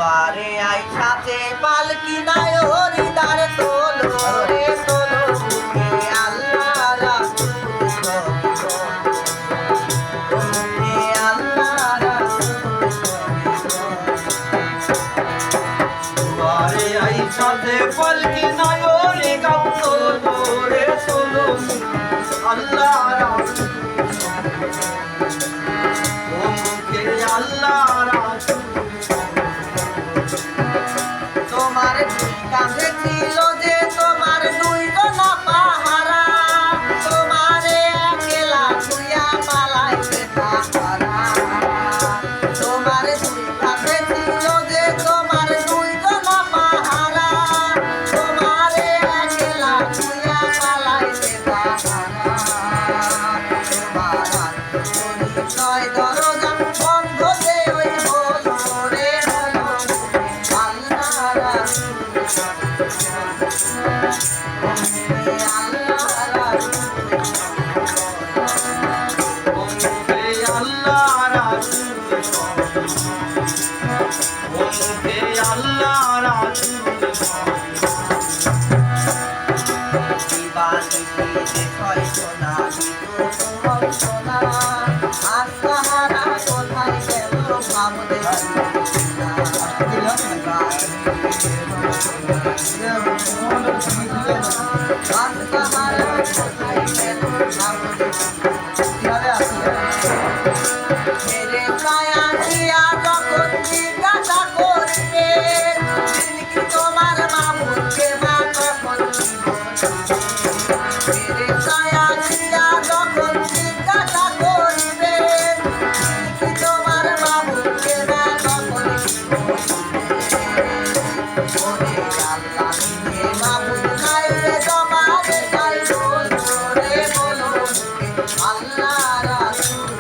দুয়ারে আইসাতে পালকি নাই হরিদার তোলো রে তোলো হে আল্লাহ রাসূল হে আল্লাহ রাসূল দুয়ারে আইসাতে পালকি নাই রে গাও তোলো রে তোলো আল্লাহ রাসূল হে আল্লাহ রাসূল তোমার কাঁধে ছিল যে তোমার দুই গোনা পাহারা তোমারে একলা ছুঁয়া পালাইতে তাহারা তোমার দুই কাঁধে ছিল যে তোমার দুই গোনা পাহারা তোমারে একলা ছুঁয়া পালাইতে তাহারা তোমার নয় দরজা বন্ধ যে ওই বলো রে বলো আল্লাহ রাসূল আল্লাহ রাসূল হে আল্লাহ রাসূল হে আল্লাহ রাসূল দিবানিতে দেখয় সোনা তোমার সোনা আর তাহারা কোথায় গেল ভাবতে মেরে ছায়া দিয়া যখন জিজ্ঞাসা করবে কি তোমার মামুকে মা তখন মেরে ছায়া দিয়া যখন জিজ্ঞাসা করবে কি তোমার মামুকে মা তখন ওরে আল্লাহ হে মামুন নাই রে তোমারে চাই বলো রে বলো আল্লাহ রাসূল